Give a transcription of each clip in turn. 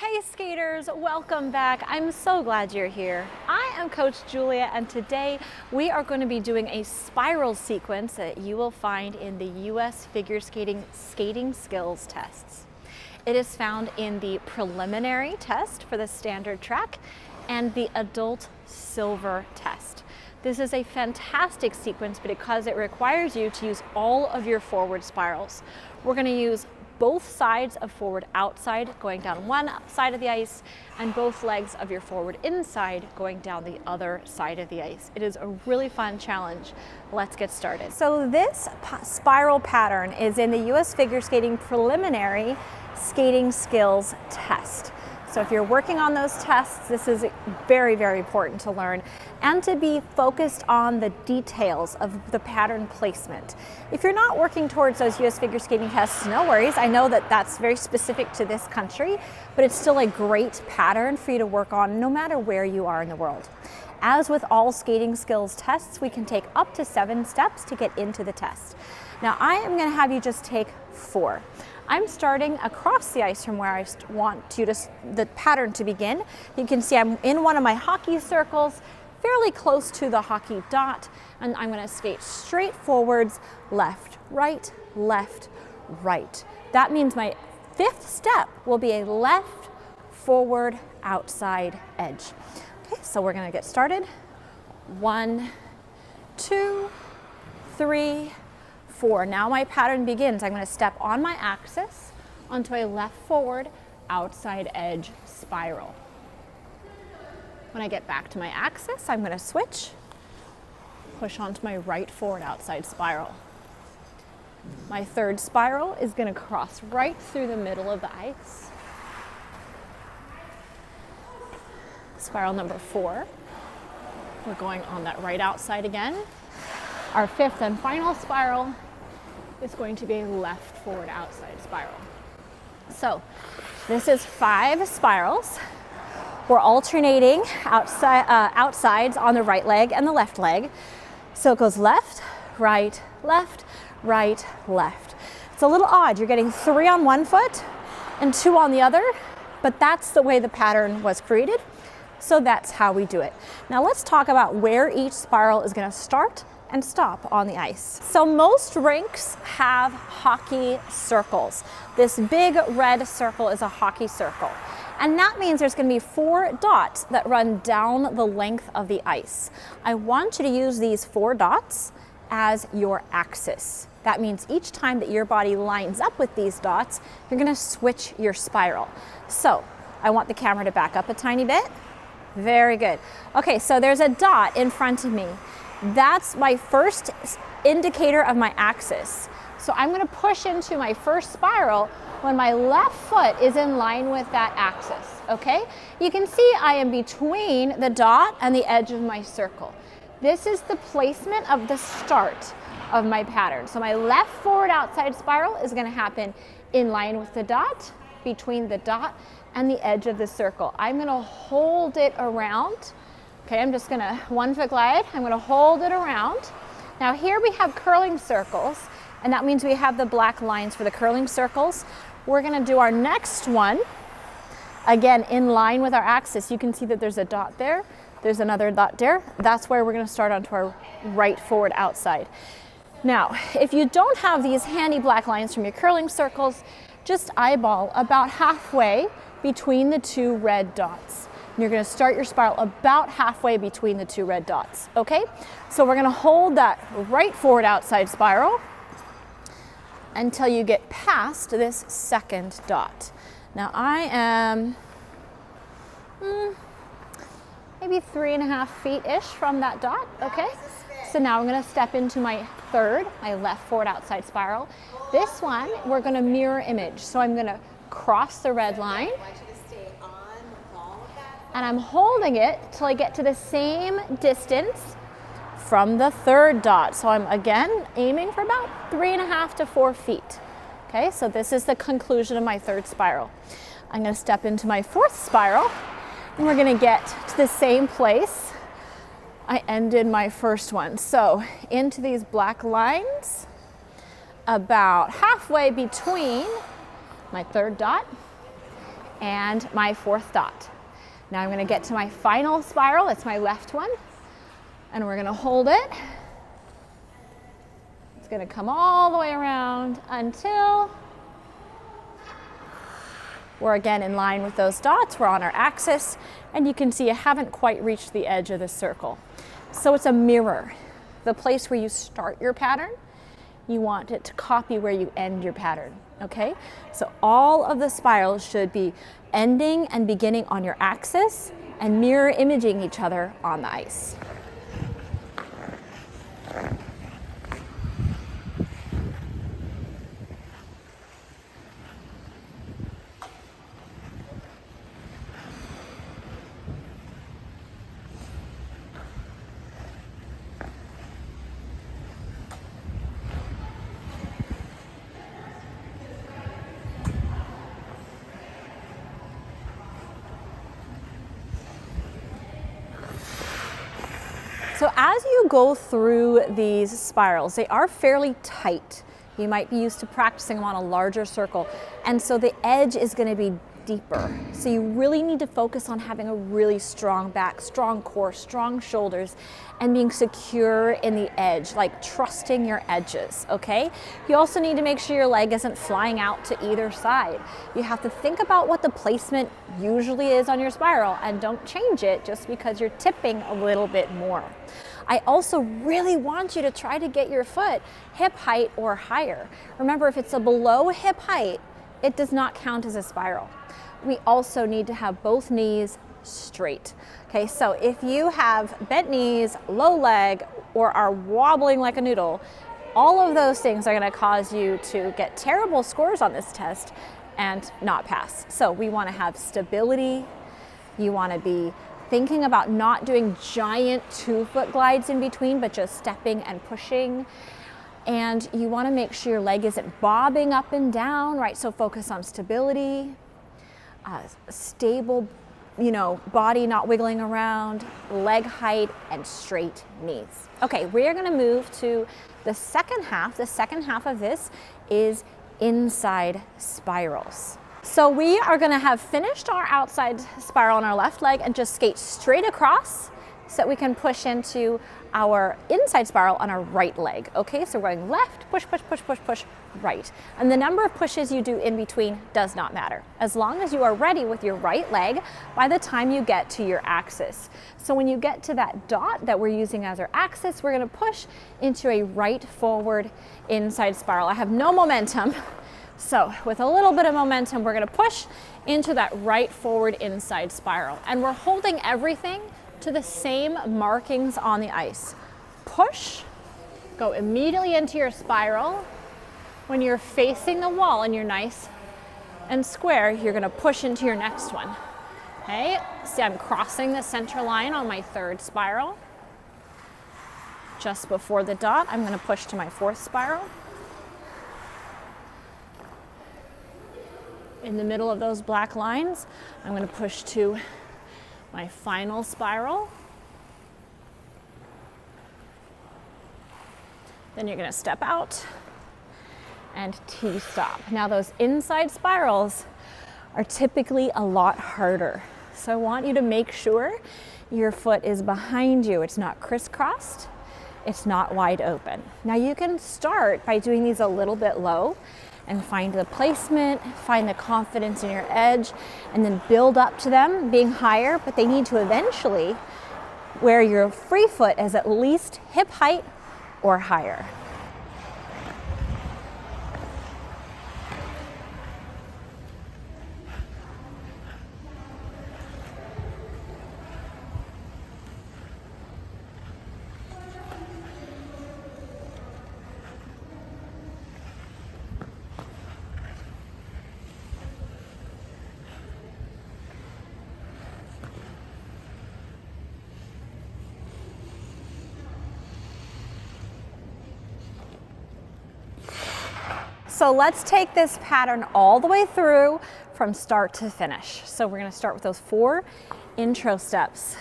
Hey skaters, welcome back. I'm so glad you're here. I am Coach Julia, and today we are going to be doing a spiral sequence that you will find in the US Figure Skating Skills tests. It is found in the preliminary test for the standard track and the adult silver test. This is a fantastic sequence because it requires you to use all of your forward spirals. We're going to use both sides of forward outside going down one side of the ice and both legs of your forward inside going down the other side of the ice. It is a really fun challenge. Let's get started. So this spiral pattern is in the US Figure Skating Preliminary Skating Skills Test. So if you're working on those tests, this is very, very important to learn and to be focused on the details of the pattern placement. If you're not working towards those US figure skating tests, no worries. I know that that's very specific to this country, but it's still a great pattern for you to work on no matter where you are in the world. As with all skating skills tests, we can take up to 7 steps to get into the test. Now I am going to have you just take 4. I'm starting across the ice from where I want the pattern to begin. You can see I'm in one of my hockey circles, fairly close to the hockey dot, and I'm going to skate straight forwards, left, right, left, right. That means my 5th step will be a left, forward, outside edge. Okay, so we're going to get started. 1, 2, 3, 4. Now my pattern begins. I'm going to step on my axis onto a left forward outside edge spiral. When I get back to my axis, I'm going to switch, push onto my right forward outside spiral. My 3rd spiral is going to cross right through the middle of the ice. Spiral number 4. We're going on that right outside again. Our 5th and final spiral is going to be a left forward outside spiral. So this is 5 spirals. We're alternating outsides on the right leg and the left leg. So it goes left, right, left, right, left. It's a little odd. You're getting 3 on one foot and 2 on the other, but that's the way the pattern was created. So that's how we do it. Now let's talk about where each spiral is going to start and stop on the ice. So most rinks have hockey circles. This big red circle is a hockey circle. And that means there's going to be 4 dots that run down the length of the ice. I want you to use these 4 dots as your axis. That means each time that your body lines up with these dots, you're going to switch your spiral. So I want the camera to back up a tiny bit. Very good. Okay, so there's a dot in front of me. That's my first indicator of my axis. So I'm going to push into my first spiral when my left foot is in line with that axis, okay? You can see I am between the dot and the edge of my circle. This is the placement of the start of my pattern. So my left forward outside spiral is going to happen in line with the dot, between the dot and the edge of the circle. I'm going to hold it around. Okay, I'm just going to 1 foot glide. I'm going to hold it around. Now here we have curling circles, and that means we have the black lines for the curling circles. We're going to do our next one, again, in line with our axis. You can see that there's a dot there. There's another dot there. That's where we're going to start onto our right forward outside. Now, if you don't have these handy black lines from your curling circles, just eyeball about halfway between the 2 red dots. You're going to start your spiral about halfway between the 2 red dots, okay? So we're going to hold that right forward outside spiral until you get past this 2nd dot. Now I am maybe 3.5 feet-ish from that dot, okay? So now I'm going to step into my 3rd, my left forward outside spiral. This one, we're going to mirror image. So I'm going to cross the red line. And I'm holding it till I get to the same distance from the 3rd dot. So I'm again aiming for about 3.5 to 4 feet. Okay, so this is the conclusion of my 3rd spiral. I'm going to step into my 4th spiral, and we're going to get to the same place I ended my 1st one. So into these black lines, about halfway between my 3rd dot and my fourth dot. Now I'm going to get to my final spiral. It's my left one, and we're going to hold it. It's going to come all the way around until we're again in line with those dots. We're on our axis, and you can see I haven't quite reached the edge of the circle. So it's a mirror. The place where you start your pattern, you want it to copy where you end your pattern, okay? So all of the spirals should be ending and beginning on your axis and mirror imaging each other on the ice. So as you go through these spirals, they are fairly tight. You might be used to practicing them on a larger circle, and so the edge is going to be deeper. So you really need to focus on having a really strong back, strong core, strong shoulders, and being secure in the edge, like trusting your edges, okay? You also need to make sure your leg isn't flying out to either side. You have to think about what the placement usually is on your spiral, and don't change it just because you're tipping a little bit more. I also really want you to try to get your foot hip height or higher. Remember, if it's a below hip height, it does not count as a spiral. We also need to have both knees straight. Okay, so if you have bent knees, low leg, or are wobbling like a noodle, all of those things are going to cause you to get terrible scores on this test and not pass. So we want to have stability. You want to be thinking about not doing giant 2-foot glides in between, but just stepping and pushing. And you want to make sure your leg isn't bobbing up and down, right? So focus on stability, stable, body not wiggling around, leg height, and straight knees. Okay, we're going to move to the second half. The second half of this is inside spirals. So we are going to have finished our outside spiral on our left leg and just skate straight across so that we can push into our inside spiral on our right leg. Okay, so we're going left, push, push, push, push, push, right. And the number of pushes you do in between does not matter, as long as you are ready with your right leg by the time you get to your axis. So when you get to that dot that we're using as our axis, we're going to push into a right forward inside spiral. I have no momentum. So with a little bit of momentum, we're going to push into that right forward inside spiral. And we're holding everything to the same markings on the ice. Push, go immediately into your spiral. When you're facing the wall and you're nice and square, you're going to push into your next one. Okay, see I'm crossing the center line on my third spiral. Just before the dot, I'm going to push to my fourth spiral. In the middle of those black lines, I'm going to push to my final spiral. Then you're going to step out and T-stop. Now those inside spirals are typically a lot harder. So I want you to make sure your foot is behind you. It's not crisscrossed. It's not wide open. Now you can start by doing these a little bit low and find the placement, find the confidence in your edge, and then build up to them being higher, but they need to eventually where your free foot is at least hip height or higher. So let's take this pattern all the way through from start to finish. So we're going to start with those 4 intro steps.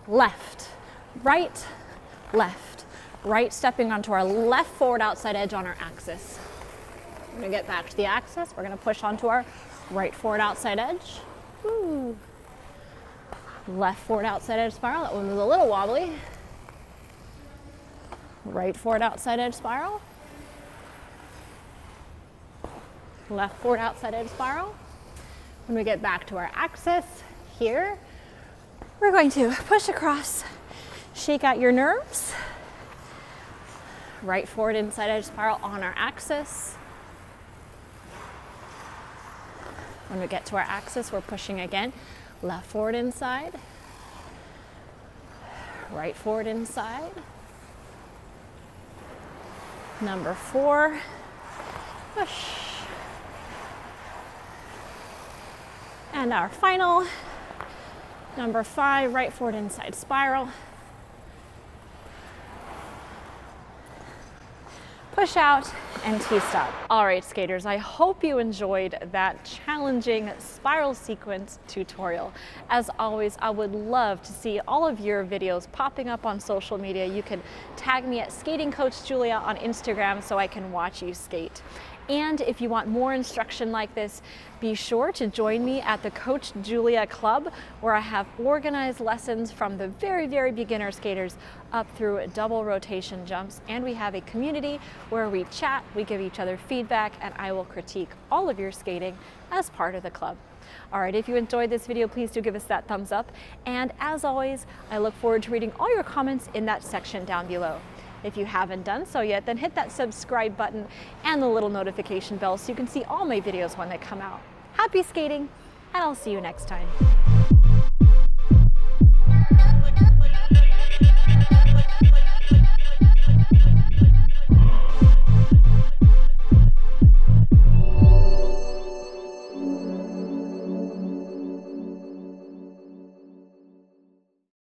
Left, right, stepping onto our left forward outside edge on our axis. We're going to get back to the axis. We're going to push onto our Right forward outside edge. Woo. Left forward outside edge spiral. That one was a little wobbly. Right forward outside edge spiral. Left forward outside edge spiral. When we get back to our axis here, we're going to push across, shake out your nerves. Right forward inside edge spiral on our axis. When we get to our axis, we're pushing again. Left forward inside. Right forward inside. Number 4, push. And our final, number 5, right forward inside spiral. Push out and T-stop. All right, skaters, I hope you enjoyed that challenging spiral sequence tutorial. As always, I would love to see all of your videos popping up on social media. You can tag me at Skating Coach Julia on Instagram so I can watch you skate. And if you want more instruction like this, be sure to join me at the Coach Julia Club, where I have organized lessons from the very, very beginner skaters up through double rotation jumps. And we have a community where we chat, we give each other feedback, and I will critique all of your skating as part of the club. All right, if you enjoyed this video, please do give us that thumbs up. And as always, I look forward to reading all your comments in that section down below. If you haven't done so yet, then hit that subscribe button and the little notification bell so you can see all my videos when they come out. Happy skating, and I'll see you next time.